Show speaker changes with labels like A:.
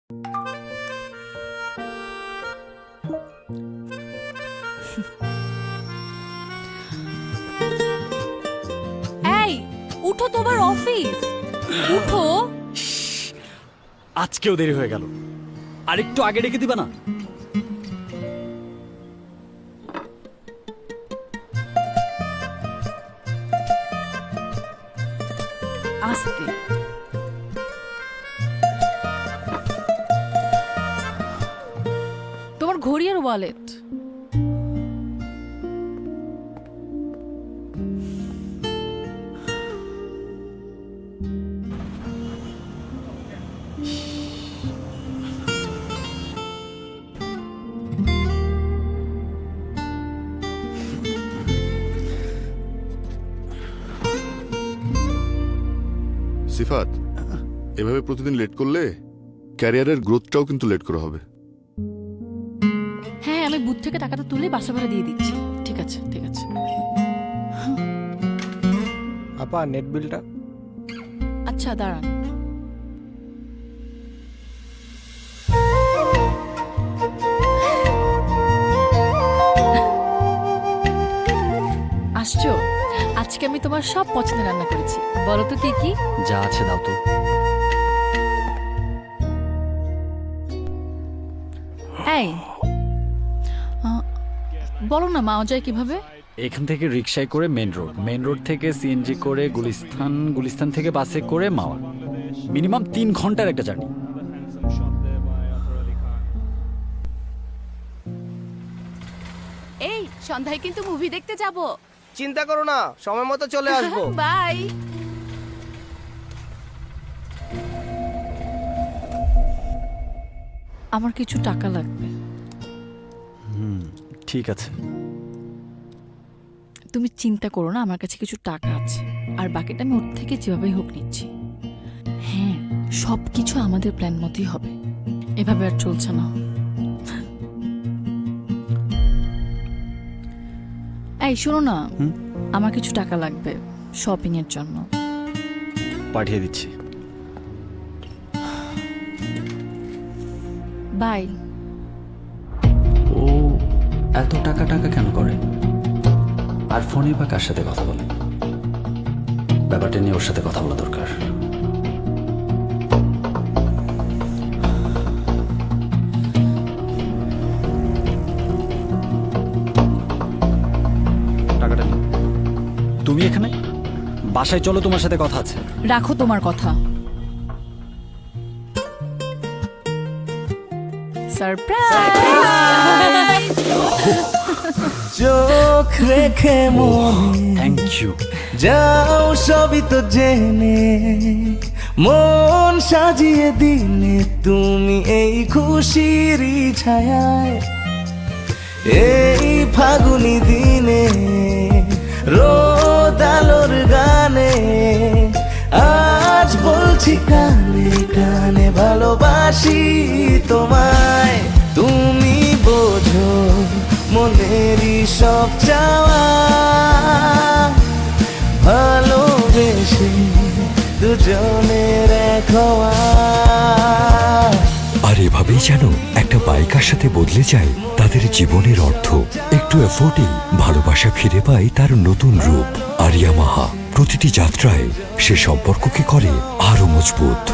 A: এই উঠো, তোমার অফিস, উঠো।
B: আজকেও দেরি হয়ে গেল, আর একটু আগে ডেকে দিবা না?
A: আস্তে। তোমার ঘড়ি আর ওয়ালেট।
C: সিফাত, এভাবে প্রতিদিন লেট করলে ক্যারিয়ারের গ্রোথটাও কিন্তু লেট করা হবে।
A: হ্যাঁ, আমি বুথ থেকে টাকাটা তুলে বাসা ভাড়া দিয়ে দিচ্ছি। ঠিক আছে, ঠিক আছে।
D: আপা, নেট বিলটা।
A: আচ্ছা, দাঁড়ান। আসছো? আজকে আমি তোমার সব পছন্দের রান্না করেছি। বলো তো কি কি?
B: যা আছে দাও তো।
A: এই বলো না, মাও যায় কিভাবে?
B: এখান থেকে রিক্সায় করে মেন রোড থেকে সিএনজি করে গুলিস্তান থেকে বাসে করে মাওয়া। মিনিমাম 3 ঘন্টার একটা জার্নি।
E: এই সন্ধ্যায় কিন্তু মুভি দেখতে যাব।
D: চিন্তা করো না, সময় মতো চলে আসবো।
E: বাই।
A: আমার কিছু টাকা লাগবে।
B: ঠিক আছে।
A: তুমি চিন্তা করো না, আমার কাছে কিছু টাকা আছে, আর বাকিটা আমি ওর থেকে যেভাবেই হোক নিচ্ছি। হ্যাঁ, সব কিছু আমাদের প্ল্যান মতোই হবে। এভাবে আর চলছে না। এই শোনো না, আমার কিছু টাকা লাগবে শপিং এর জন্য।
B: পাঠিয়ে দিচ্ছি।
A: বাই।
B: ও এত টাকা কেন করে? আর ফোনে বা কার সাথে কথা বলে? ব্যাপারটা নিয়ে ওর সাথে কথা বলা দরকার। টাকাটা নিও। তুমি এখানে? বাসায় চলো, তোমার সাথে কথা আছে।
A: রাখো তোমার কথা। সারপ্রাইজ!
F: চোখ রেখে মনে
B: থ্যাংক ইউ।
F: যাও সবই তো জেনে, মন সাজিয়ে দিলে তুমি এই খুশির ছায়ায়। এই ফাগুনি দিনে রোদ আলোর গানে আজ বলছি কানে কানে ভালোবাসি তোমায়। তুমি বোঝো মনেরই সব চাওয়া, ভালোবেসে দুজনের এক হওয়া।
G: আর এভাবেই যেন একটা বাইকার সাথে বদলে যায় তাদের জীবনের অর্থ। একটু এফোর্টেই ভালোবাসা ফিরে পায় তার নতুন রূপ। আর ইয়ামাহা প্রতিটি যাত্রায় সে সম্পর্ককে করে আরো মজবুত।